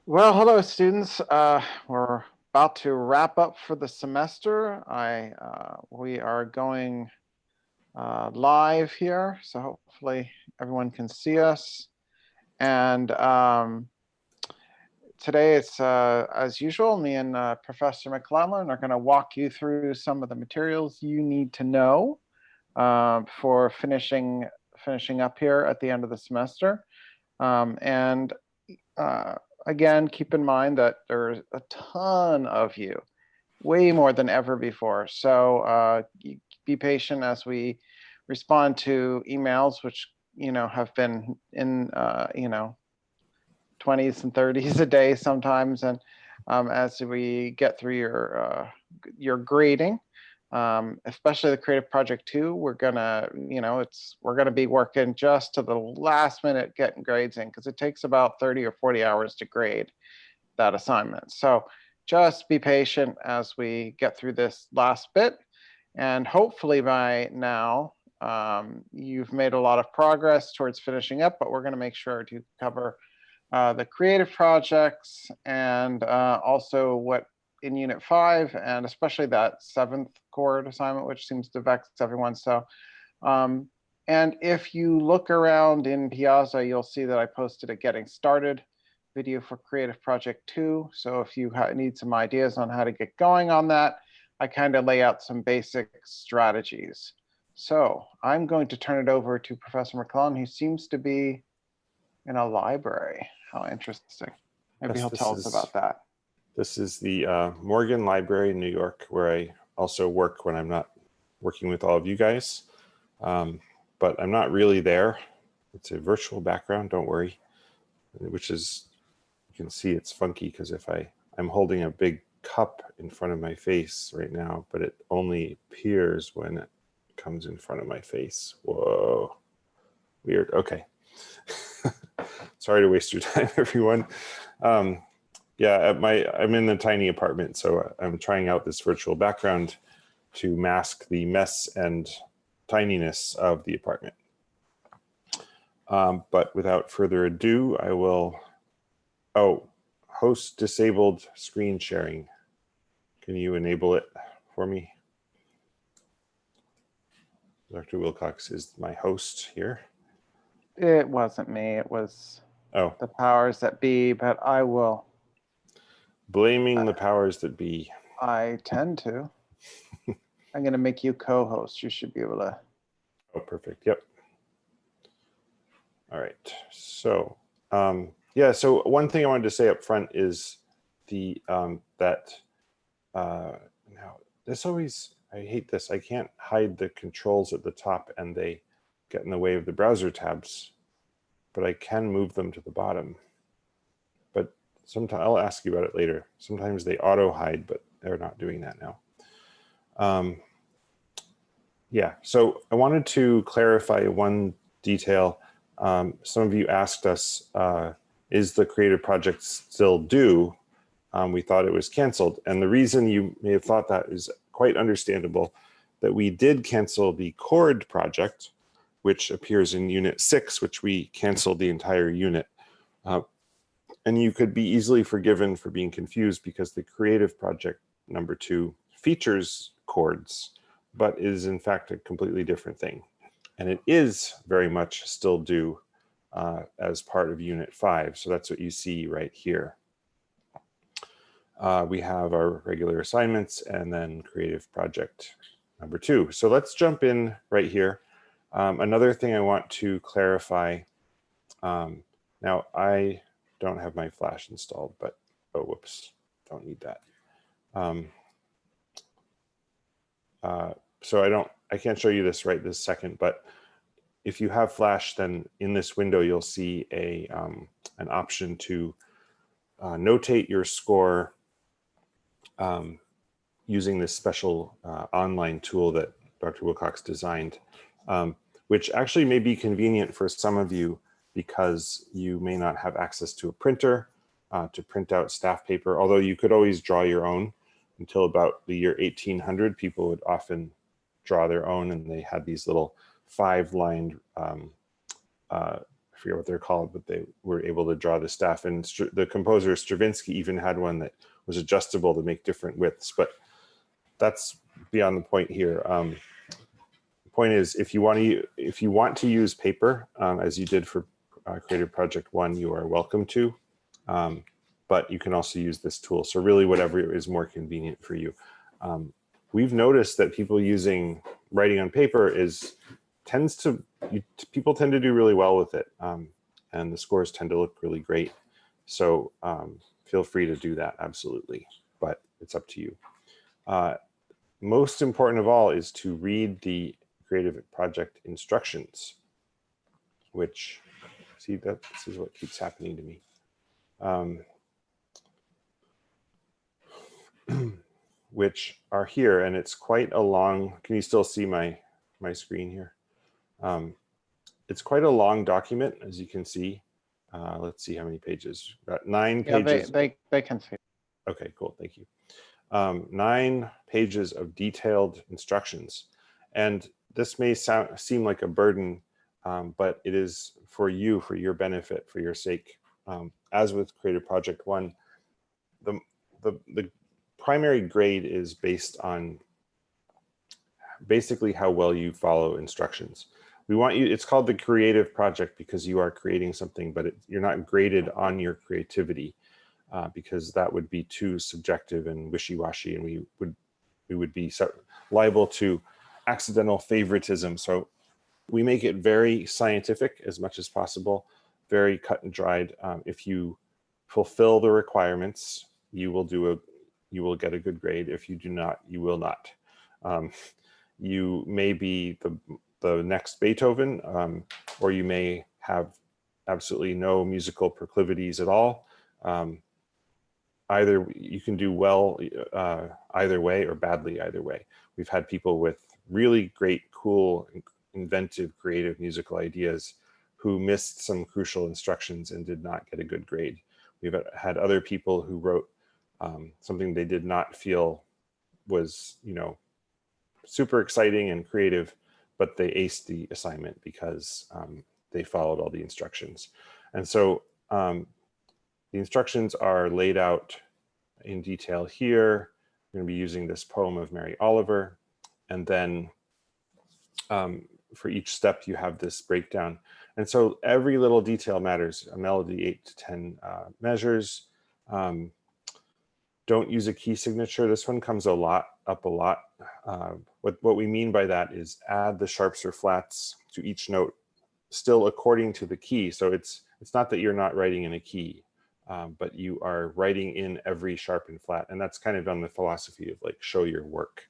Well, hello, students. We're about to wrap up for the semester. We are going live here, so hopefully everyone can see us. And today it's, as usual, me and Professor McClellan are going to walk you through some of the materials you need to know for finishing up here at the end of the semester. And again, keep in mind that there's a ton of you, way more than ever before. So be patient as we respond to emails, which have been in 20s and 30s a day sometimes, and as we get through your grading. Especially the creative project 2, we're gonna be working just to the last minute getting grades in, because it takes about 30 or 40 hours to grade that assignment. So just be patient as we get through this last bit, and hopefully by now you've made a lot of progress towards finishing up, but we're going to make sure to cover the creative projects and also what in Unit 5, and especially that 7th chord assignment, which seems to vex everyone. So, and if you look around in Piazza, you'll see that I posted a Getting Started video for Creative Project 2. So if you need some ideas on how to get going on that, I kind of lay out some basic strategies. So I'm going to turn it over to Professor McClellan, who seems to be in a library. How interesting. Maybe he'll tell us about that. This is the Morgan Library in New York, where I also work when I'm not working with all of you guys. But I'm not really there. It's a virtual background, don't worry. Which is, you can see it's funky because if I'm holding a big cup in front of my face right now, but it only appears when it comes in front of my face. Whoa, weird, okay. Sorry to waste your time, everyone. Yeah, I'm in a tiny apartment, so I'm trying out this virtual background to mask the mess and tininess of the apartment. But without further ado, I will, host disabled screen sharing. Can you enable it for me? Dr. Wilcox is my host here. It wasn't me, it was the powers that be, but I will. Blaming the powers that be. I tend to. I'm gonna make you co-host. You should be able to. Oh, perfect, yep. All right, so yeah, so one thing I wanted to say up front is now this always, I hate this, I can't hide the controls at the top and they get in the way of the browser tabs, but I can move them to the bottom. But sometimes, I'll ask you about it later. Sometimes they auto hide, but they're not doing that now. Yeah, so I wanted to clarify one detail. Some of you asked us, is the creative project still due? We thought it was canceled. And the reason you may have thought that is quite understandable, that we did cancel the chord project, which appears in Unit 6, which we canceled the entire unit. And you could be easily forgiven for being confused because the creative project number 2 features chords, but is in fact a completely different thing. And it is very much still due as part of Unit 5. So that's what you see right here. We have our regular assignments and then creative project number 2. So let's jump in right here. Another thing I want to clarify, now I don't have my Flash installed, but, oh, whoops, don't need that. So I can't show you this right this second, but if you have Flash, then in this window, you'll see an option to notate your score using this special online tool that Dr. Wilcox designed, which actually may be convenient for some of you because you may not have access to a printer to print out staff paper, although you could always draw your own. Until about the year 1800, people would often draw their own, and they had these little 5-lined forget what they're called, but they were able to draw the staff. And the composer Stravinsky even had one that was adjustable to make different widths, but that's beyond the point here. The point is, if you want to use paper, as you did for Creative Project 1, you are welcome to, but you can also use this tool. So really whatever is more convenient for you. We've noticed that people using writing on paper people tend to do really well with it, and the scores tend to look really great. So feel free to do that, absolutely, but it's up to you. Most important of all is to read the Creative Project instructions, which, see, this is what keeps happening to me. Which are here, and it's quite a long, can you still see my screen here? It's quite a long document, as you can see. Let's see how many pages. Got 9 pages. Yeah, they can see. Okay, cool, thank you. 9 pages of detailed instructions. And this may seem like a burden, but it is for you, for your benefit, for your sake. As with Creative Project 1, the primary grade is based on basically how well you follow instructions. We want you, it's called the creative project because you are creating something, but you're not graded on your creativity, because that would be too subjective and wishy-washy, and we would be liable to accidental favoritism. So we make it very scientific as much as possible, very cut and dried. If you fulfill the requirements, you will get a good grade. If you do not, you will not. You may be the next Beethoven, or you may have absolutely no musical proclivities at all. Either you can do well either way, or badly either way. We've had people with really great, cool, inventive, creative musical ideas who missed some crucial instructions and did not get a good grade. We've had other people who wrote something they did not feel was, super exciting and creative, but they aced the assignment because they followed all the instructions. And so the instructions are laid out in detail here. I'm going to be using this poem of Mary Oliver. And then for each step, you have this breakdown. And so every little detail matters. A melody, 8 to 10 measures. Don't use a key signature. This one comes up a lot. What we mean by that is add the sharps or flats to each note still according to the key. So it's not that you're not writing in a key, but you are writing in every sharp and flat. And that's kind of on the philosophy of like, show your work.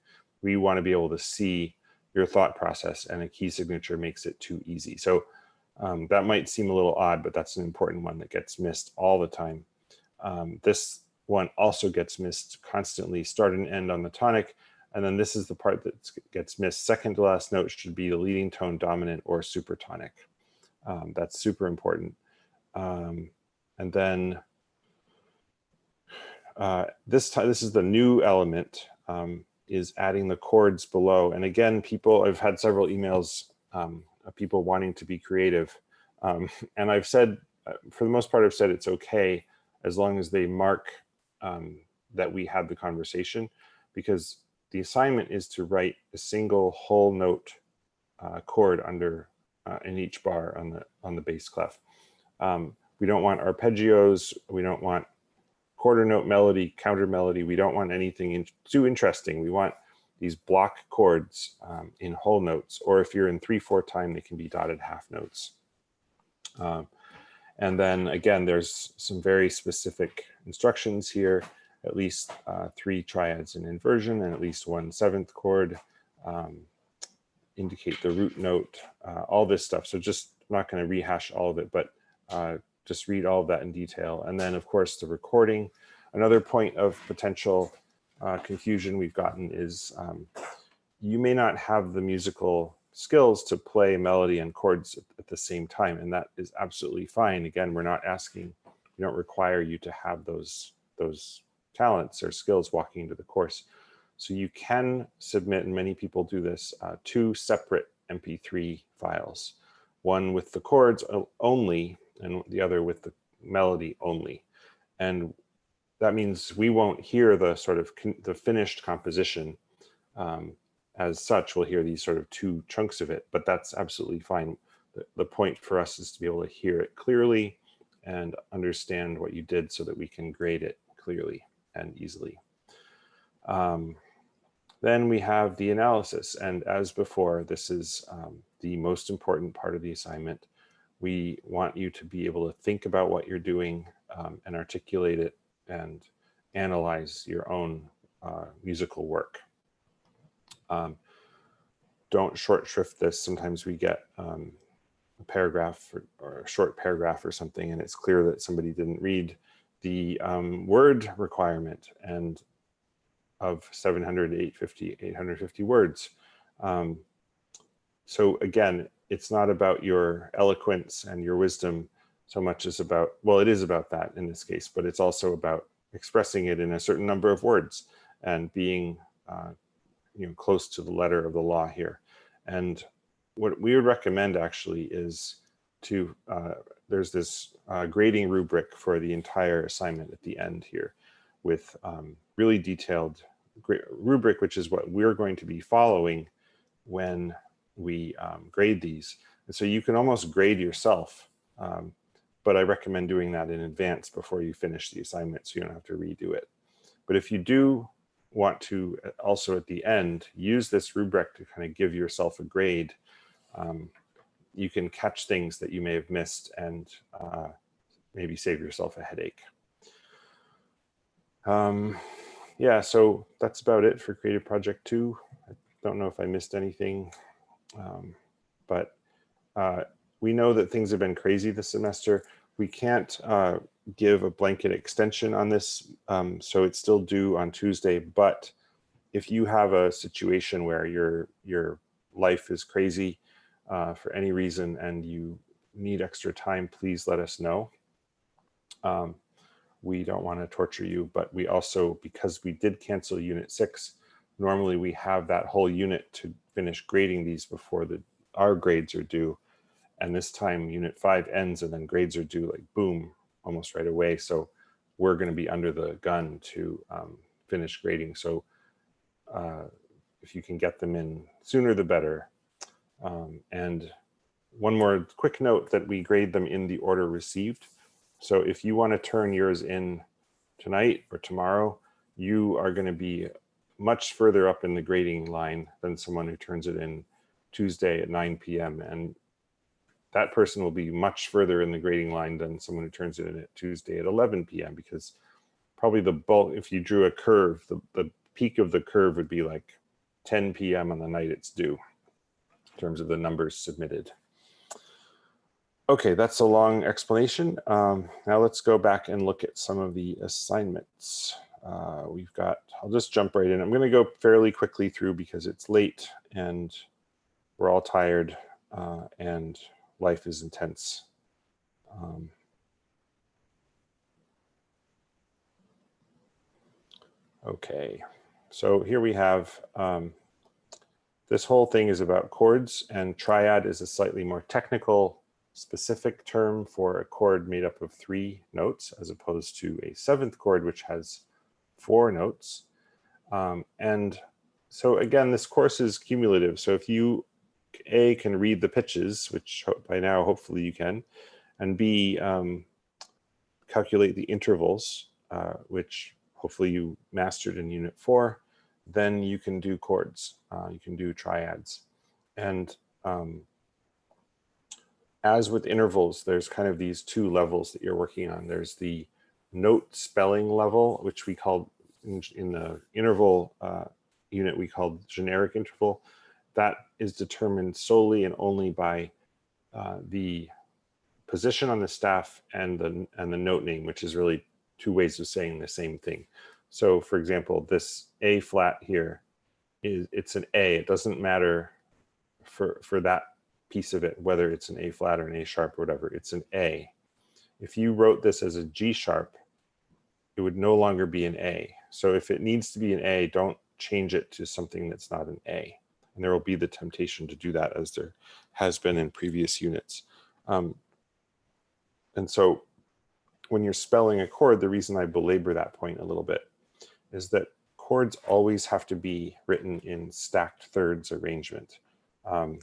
We want to be able to see your thought process, and a key signature makes it too easy. So that might seem a little odd, but that's an important one that gets missed all the time. This one also gets missed constantly, start and end on the tonic. And then this is the part that gets missed. Second to last note should be the leading tone, dominant or supertonic. That's super important. And then this is the new element, is adding the chords below. And again, I've had several emails of people wanting to be creative. And I've said, for the most part, I've said it's okay as long as they mark that we had the conversation, because the assignment is to write a single whole note chord under in each bar on the bass clef. We don't want arpeggios. We don't want quarter note melody, counter melody. We don't want anything too interesting. We want these block chords in whole notes, or if you're in 3/4 time, they can be dotted half notes. And then again, there's some very specific instructions here, at least 3 triads in inversion and at least 1 7th chord, indicate the root note, all this stuff. So just, I'm not going to rehash all of it, but just read all of that in detail. And then of course the recording. Another point of potential confusion we've gotten is you may not have the musical skills to play melody and chords at the same time, and that is absolutely fine. Again, we're not asking, we don't require you to have those talents or skills walking into the course. So you can submit, and many people do this, 2 separate MP3 files. one with the chords only and the other with the melody only. And that means we won't hear the sort of the finished composition as such. We'll hear these sort of two chunks of it, but that's absolutely fine. The point for us is to be able to hear it clearly and understand what you did so that we can grade it clearly and easily. Then we have the analysis. And as before, this is the most important part of the assignment. We want you to be able to think about what you're doing and articulate it and analyze your own musical work. Don't short shrift this. Sometimes we get a paragraph or a short paragraph or something, and it's clear that somebody didn't read the word requirement and of 700, 850 words. So again, it's not about your eloquence and your wisdom so much as about, well, it is about that in this case, but it's also about expressing it in a certain number of words and being close to the letter of the law here. And what we would recommend actually is to, there's this grading rubric for the entire assignment at the end here with really detailed rubric, which is what we're going to be following when we grade these. And so you can almost grade yourself, but I recommend doing that in advance before you finish the assignment so you don't have to redo it. But if you do want to also at the end use this rubric to kind of give yourself a grade, you can catch things that you may have missed and maybe save yourself a headache. Yeah, so that's about it for Creative Project 2. I don't know if I missed anything, but we know that things have been crazy this semester. We can't give a blanket extension on this, so it's still due on Tuesday. But if you have a situation where your life is crazy for any reason and you need extra time, please let us know. We don't want to torture you, but we also, because we did cancel Unit 6, normally we have that whole unit to finish grading these before our grades are due. And this time Unit 5 ends and then grades are due like boom, almost right away. So we're going to be under the gun to finish grading. So if you can get them in sooner, the better. And one more quick note that we grade them in the order received. So if you want to turn yours in tonight or tomorrow, you are going to be much further up in the grading line than someone who turns it in Tuesday at 9 p.m. And that person will be much further in the grading line than someone who turns it in at Tuesday at 11 p.m. because probably the bulk, if you drew a curve, the peak of the curve would be like 10 p.m. on the night it's due in terms of the numbers submitted. Okay, that's a long explanation. Now let's go back and look at some of the assignments. We've got, I'll just jump right in. I'm going to go fairly quickly through because it's late and we're all tired and life is intense. Okay, so here we have, this whole thing is about chords, and triad is a slightly more technical, specific term for a chord made up of 3 notes as opposed to a 7th chord which has 4 notes. And so again, this course is cumulative. So if you A, can read the pitches, which by now hopefully you can, and B, calculate the intervals, which hopefully you mastered in Unit 4, then you can do chords, you can do triads. And as with intervals, there's kind of these 2 levels that you're working on. There's the note spelling level, which we call in the interval unit, we call generic interval. That is determined solely and only by the position on the staff and the note name, which is really 2 ways of saying the same thing. So for example, this A flat here, it's an A. It doesn't matter for that piece of it, whether it's an A flat or an A sharp or whatever, it's an A. If you wrote this as a G sharp, it would no longer be an A. So if it needs to be an A, don't change it to something that's not an A. And there will be the temptation to do that, as there has been in previous units. And so when you're spelling a chord, the reason I belabor that point a little bit is that chords always have to be written in stacked thirds arrangement. Am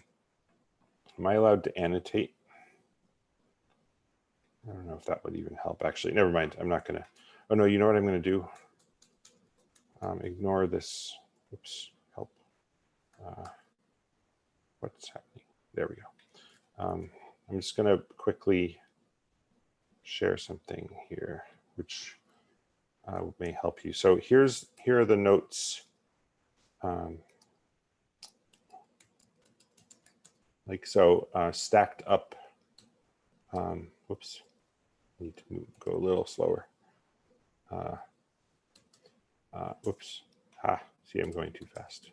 I allowed to annotate? I don't know if that would even help, actually. Never mind. I'm not going to. Oh, no, you know what I'm going to do? Ignore this. Oops, help. What's happening? There we go. I'm just going to quickly share something here, which may help you. So here are the notes. Like so, stacked up. Whoops, I need to go a little slower. Whoops, see, I'm going too fast.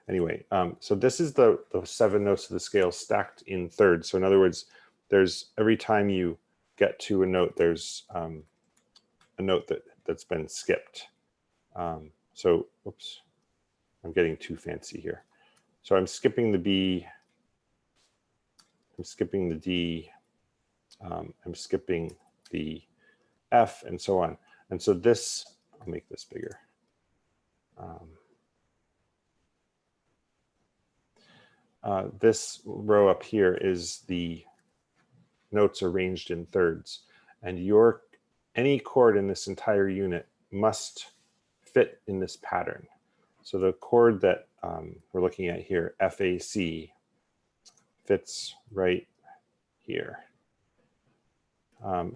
Anyway, so this is the 7 notes of the scale stacked in thirds. So in other words, there's every time you get to a note, there's a note that's been skipped. So, whoops, I'm getting too fancy here. So I'm skipping the B, I'm skipping the D, I'm skipping the F, and so on. And so this, I'll make this bigger. This row up here is the notes arranged in thirds, and any chord in this entire unit must fit in this pattern. So the chord that we're looking at here, FAC, fits right here.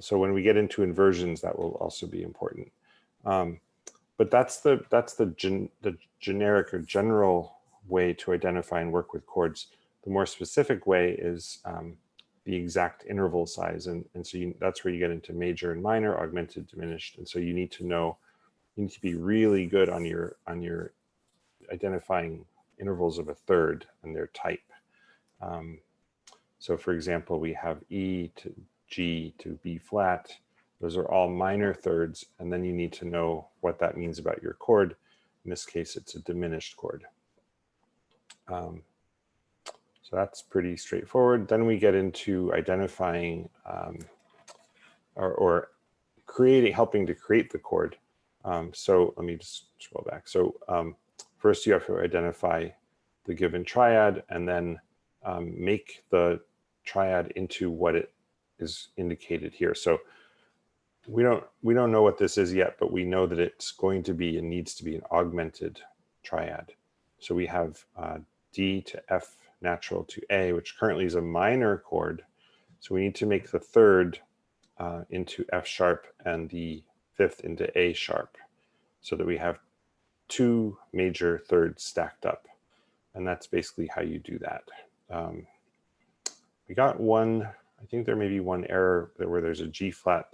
So when we get into inversions, that will also be important. But that's the generic or general way to identify and work with chords. The more specific way is the exact interval size, and so that's where you get into major and minor, augmented, diminished, and so you need to be really good on your identifying intervals of a third and their type. So for example, we have E to G to B flat. Those are all minor thirds, and then you need to know what that means about your chord. In this case, it's a diminished chord. So that's pretty straightforward. Then we get into identifying or helping to create the chord. So let me just scroll back. So first you have to identify the given triad, and then make the triad into what it is indicated here. So we don't know what this is yet, but we know that it's going to be and needs to be an augmented triad. So we have D to F natural to A, which currently is a minor chord. So we need to make the third into F sharp and the fifth into A sharp, so that we have 2 major thirds stacked up. And that's basically how you do that. We got one, I think there may be one error where there's a G flat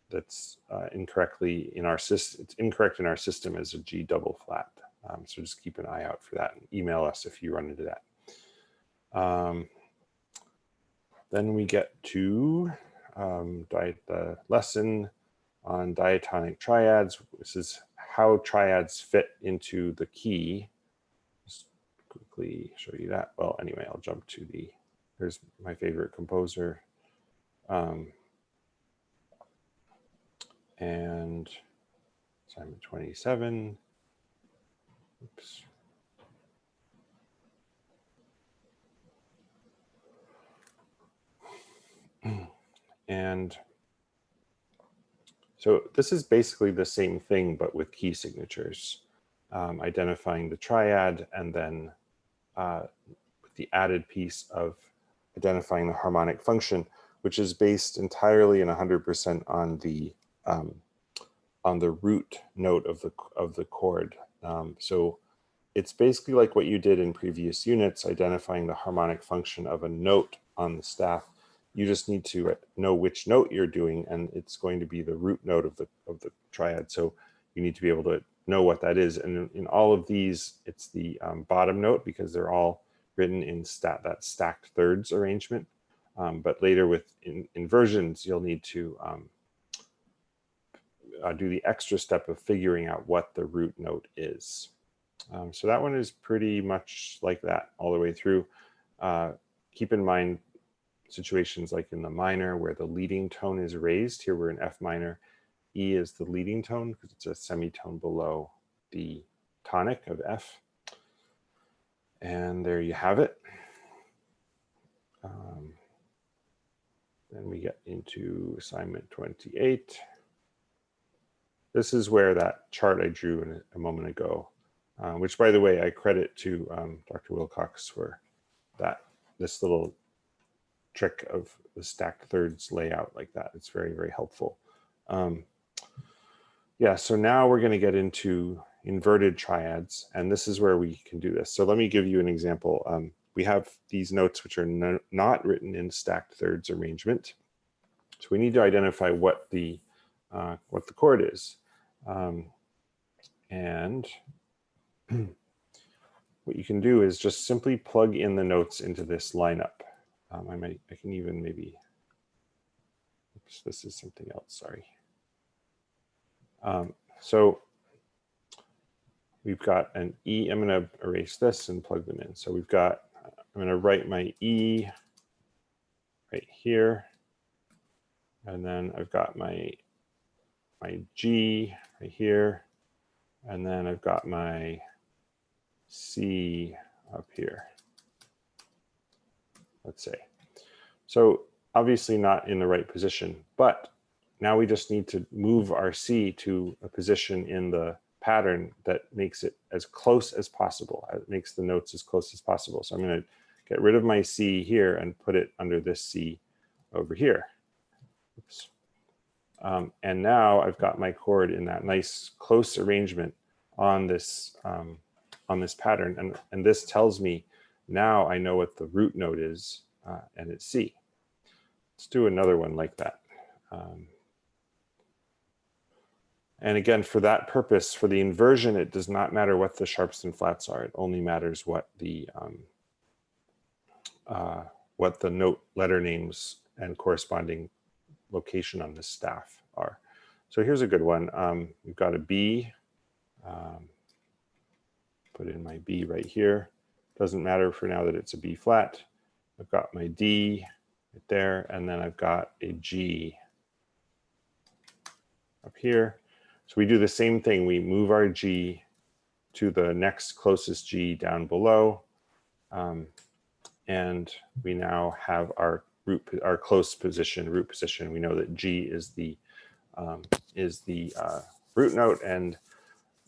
that's incorrectly in our system. It's incorrect in our system as a G double flat. So just keep an eye out for that, and email us if you run into that. Then we get to the lesson on diatonic triads. This is how triads fit into the key. Just quickly show you that. Well, anyway, I'll jump to here's my favorite composer. And assignment 27. Oops. And so this is basically the same thing, but with key signatures, identifying the triad, and then with the added piece of identifying the harmonic function, which is based entirely and 100% on the root note of the chord. So it's basically like what you did in previous units, identifying the harmonic function of a note on the staff. You just need to know which note you're doing, and it's going to be the root note of the triad. So you need to be able to know what that is. And in all of these, it's the bottom note, because they're all written in that stacked thirds arrangement. But later with inversions, you'll need to do the extra step of figuring out what the root note is. So that one is pretty much like that all the way through. Keep in mind situations like in the minor where the leading tone is raised. Here we're in F minor. E is the leading tone because it's a semitone below the tonic of F. And there you have it. Then we get into assignment 28. This is where that chart I drew a moment ago, which, by the way, I credit to Dr. Wilcox for this little trick of the stacked thirds layout like that. It's very, very helpful. Yeah, so now we're going to get into inverted triads, and this is where we can do this. So let me give you an example. We have these notes which are not written in stacked thirds arrangement. So we need to identify what the chord is. And what you can do is just simply plug in the notes into this lineup. I can even maybe, oops, this is something else, sorry. So we've got an E. I'm going to erase this and plug them in. So we've got, I'm going to write my E right here. And then I've got my G right here. And then I've got my C up here, let's say. So obviously not in the right position, but now we just need to move our C to a position in the pattern that makes it as close as possible. It makes the notes as close as possible. So I'm going to get rid of my C here and put it under this C over here. Oops. And now I've got my chord in that nice close arrangement on this pattern. And this tells me now I know what the root note is, and it's C. Let's do another one like that. And again, for that purpose, for the inversion, it does not matter what the sharps and flats are. It only matters what the note letter names and corresponding location on the staff are. So here's a good one. We've got a B. Put in my B right here. Doesn't matter for now that it's a B flat. I've got my D right there, and then I've got a G up here. So we do the same thing. We move our G to the next closest G down below, and we now have our close position, root position. We know that G is the root note, and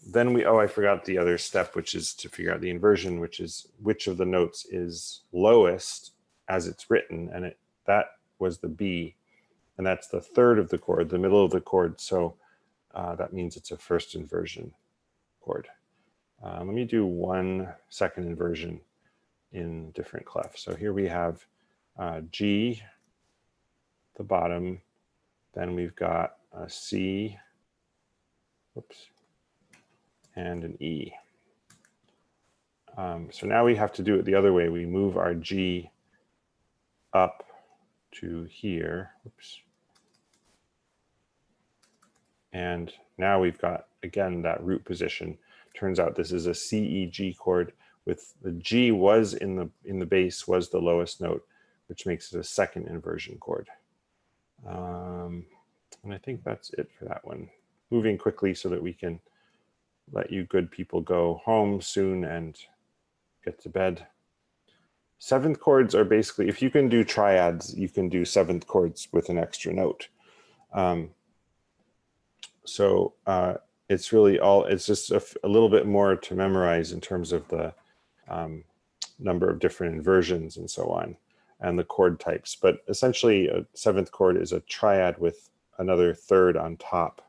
then I forgot the other step, which is to figure out the inversion, which is which of the notes is lowest as it's written, and that was the B, and that's the third of the chord, the middle of the chord. So that means it's a first inversion chord. Let me do 1 second inversion in different clefs. So here we have G, the bottom, then we've got a C, whoops, and an E. So now we have to do it the other way. We move our G up to here, whoops. And now we've got, again, that root position. Turns out this is a C, E, G chord with the G was in the bass was the lowest note, which makes it a second inversion chord. And I think that's it for that one. Moving quickly so that we can let you good people go home soon and get to bed. Seventh chords are basically, if you can do triads, you can do seventh chords with an extra note. So it's really it's just a little bit more to memorize in terms of the number of different inversions and so on, and the chord types. But essentially a seventh chord is a triad with another third on top.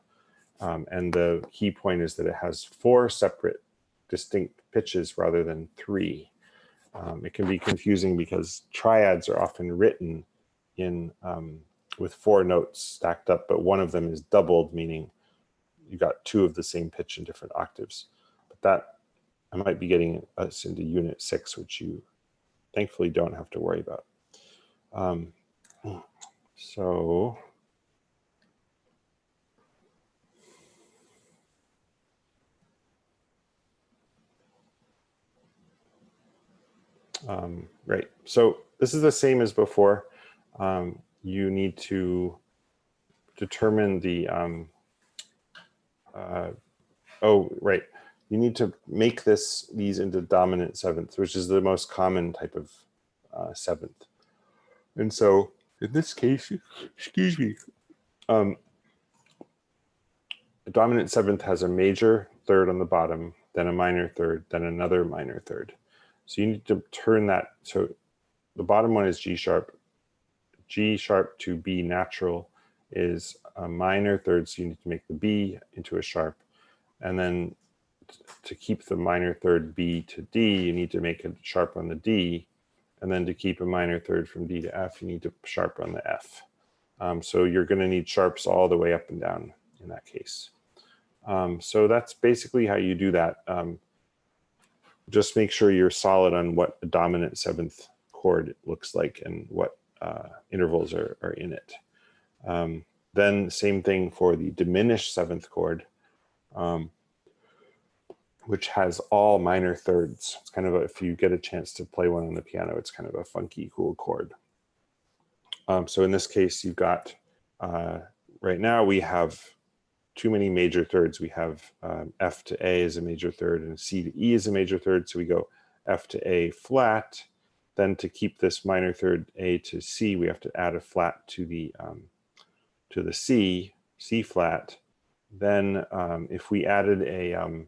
And the key point is that it has 4 separate distinct pitches rather than 3. It can be confusing because triads are often written in with 4 notes stacked up, but one of them is doubled, meaning you got 2 of the same pitch in different octaves. But that, I might be getting us into unit 6, which you thankfully don't have to worry about. So Right, so this is the same as before. You need to determine the, oh, right. You need to make these into dominant sevenths, which is the most common type of seventh. And so in this case, excuse me, a dominant seventh has a major third on the bottom, then a minor third, then another minor third. So you need to turn that. So the bottom one is G sharp. G sharp to B natural is a minor third, so you need to make the B into a sharp. And then to keep the minor third B to D, you need to make a sharp on the D. And then to keep a minor third from D to F, you need to sharp on the F. So you're going to need sharps all the way up and down in that case. So that's basically how you do that. Just make sure you're solid on what a dominant seventh chord looks like and what intervals are in it. Then same thing for the diminished seventh chord, which has all minor thirds. It's kind of if you get a chance to play one on the piano, it's kind of a funky, cool chord. So in this case, you've got, right now we have too many major thirds. We have F to A as a major third and C to E as a major third. So we go F to A flat. Then to keep this minor third A to C, we have to add a flat to the C flat. Then if we added a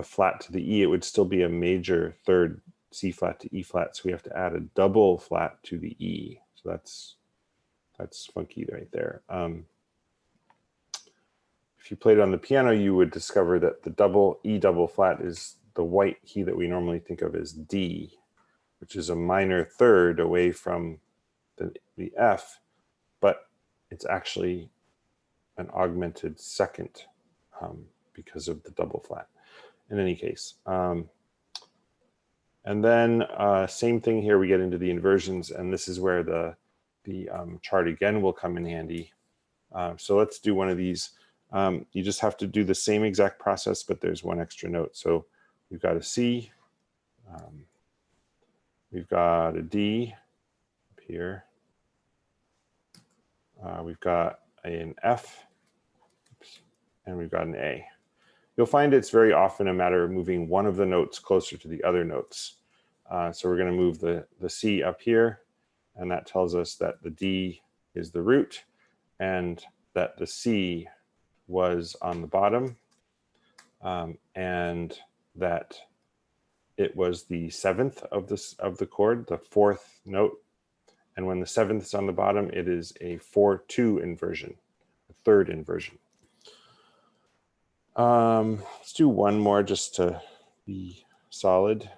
flat to the E, it would still be a major third C flat to E flat. So we have to add a double flat to the E. So that's funky right there. If you played on the piano, you would discover that the E double flat is the white key that we normally think of as D, which is a minor third away from the F, but it's actually an augmented second because of the double flat. In any case, and then same thing here. We get into the inversions, and this is where the chart again will come in handy. So let's do one of these. You just have to do the same exact process, but there's one extra note. So we've got a C, we've got a D up here, we've got an F, and we've got an A. You'll find it's very often a matter of moving one of the notes closer to the other notes. So we're going to move the C up here, and that tells us that the D is the root and that the C was on the bottom, and that it was the seventh of the chord, the fourth note. And when the seventh is on the bottom, it is a 4-2 inversion, a third inversion. Let's do one more just to be solid.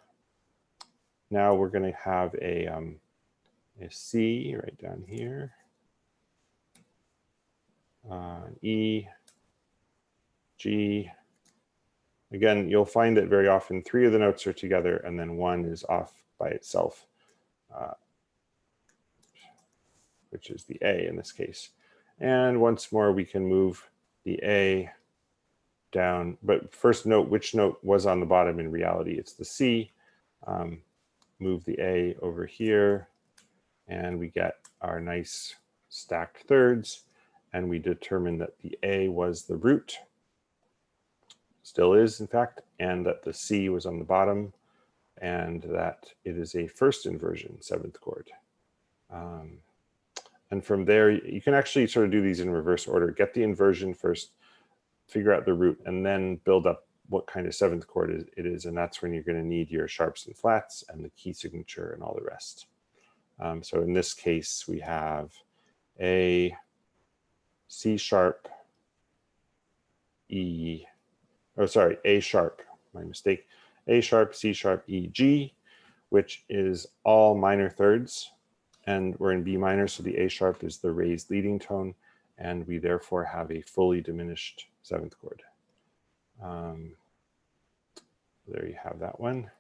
Now we're going to have a C right down here, an E, G. Again, you'll find that very often 3 of the notes are together and then 1 is off by itself, which is the A in this case. And once more, we can move the A down, but first note which note was on the bottom. In reality, it's the C. Move the A over here, and we get our nice stacked thirds, and we determine that the A was the root, still is in fact, and that the C was on the bottom, and that it is a first inversion 7th chord. And from there, you can actually sort of do these in reverse order. Get the inversion first, figure out the root, and then build up what kind of 7th chord it is. And that's when you're going to need your sharps and flats and the key signature and all the rest. So in this case, we have a C sharp, E, oh, sorry, A sharp, my mistake. A sharp, C sharp, E, G, which is all minor thirds. And we're in B minor, so the A sharp is the raised leading tone, and we therefore have a fully diminished 7th chord. There you have that one.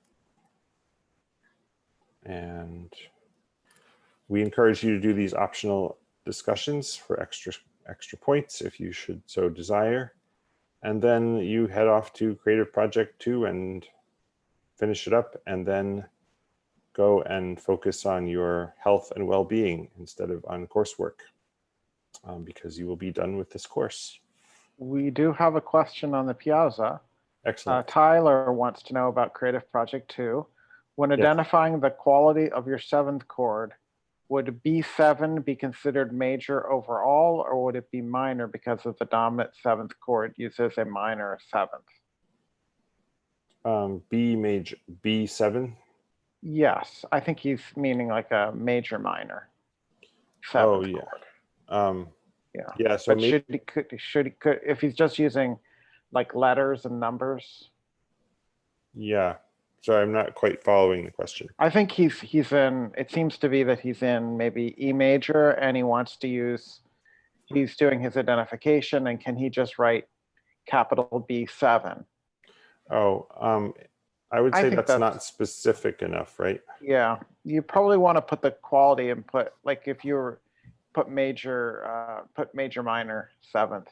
And we encourage you to do these optional discussions for extra points if you should so desire. And then you head off to Creative Project 2 and finish it up, and then go and focus on your health and well-being instead of on coursework, because you will be done with this course. We do have a question on the Piazza. Excellent. Tyler wants to know about Creative Project 2. When Yes. identifying the quality of your seventh chord, would B7 be considered major overall, or would it be minor because of the dominant seventh chord uses a minor seventh? B major, B7. Yes, I think he's meaning like a major minor Oh, seventh yeah. chord. Yeah. Yeah. So But should he could if he's just using like letters and numbers? Yeah. Sorry, I'm not quite following the question. I think he's in. It seems to be that he's in maybe E major, and he wants to use. He's doing his identification, and can he just write capital B7? Oh, I would I say think that's not specific enough, right? Yeah, you probably want to put the quality and put like if you put major minor seventh.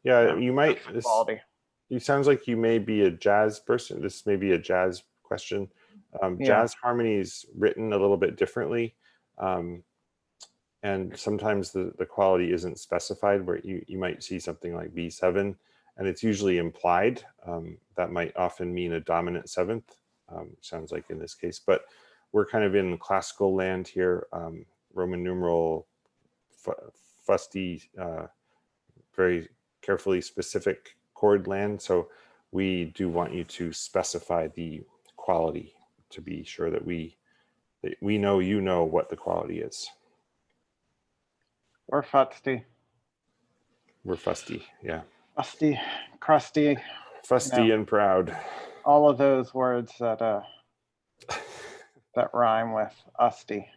Yeah, you might. That's the quality. It sounds like you may be a jazz person. This may be a jazz question. Jazz harmonies written a little bit differently. And sometimes the quality isn't specified, where you might see something like B7, and it's usually implied. That might often mean a dominant seventh, sounds like in this case. But we're kind of in classical land here, Roman numeral, fusty, very carefully specific chord land. So we do want you to specify the quality to be sure that we know you know what the quality is. We're fusty. We're fusty, yeah. Fusty, crusty. Fusty and proud. All of those words that that rhyme with usty.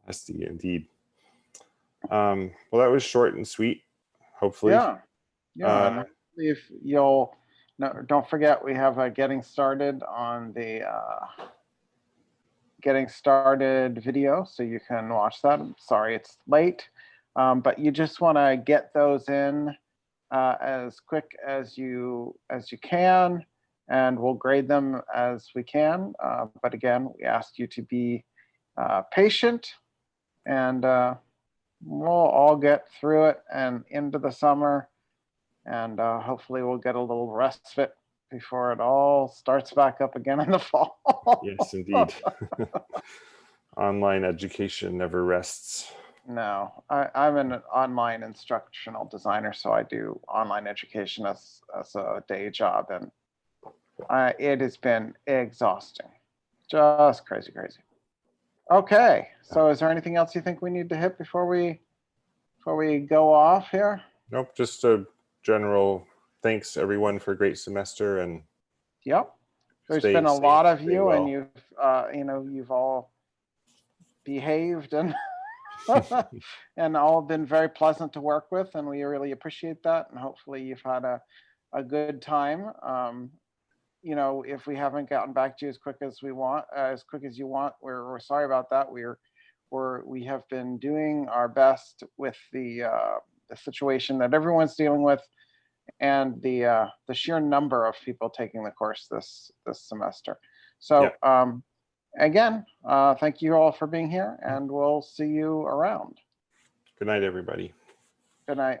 Usty, indeed. Well, that was short and sweet. Hopefully. Yeah. And if you'll don't forget, we have a getting started on the getting started video, so you can watch that. I'm sorry it's late, but you just want to get those in as quick as you can, and we'll grade them as we can. But again, we ask you to be patient, and we'll all get through it and into the summer, and hopefully we'll get a little respite before it all starts back up again in the fall. Yes, indeed. Online education never rests. No, I'm an online instructional designer, so I do online education as a day job, and it has been exhausting, just crazy. Okay, so is there anything else you think we need to hit before we go off here? Nope, just a general thanks everyone for a great semester. And yep, there's been a lot of you, well. And you've all behaved and and all been very pleasant to work with, and we really appreciate that, and hopefully you've had a good time. If we haven't gotten back to you as quick as you want, we're sorry about that. We have been doing our best with the situation that everyone's dealing with, and the sheer number of people taking the course this semester. So again, thank you all for being here, and we'll see you around. Good night, everybody. Good night.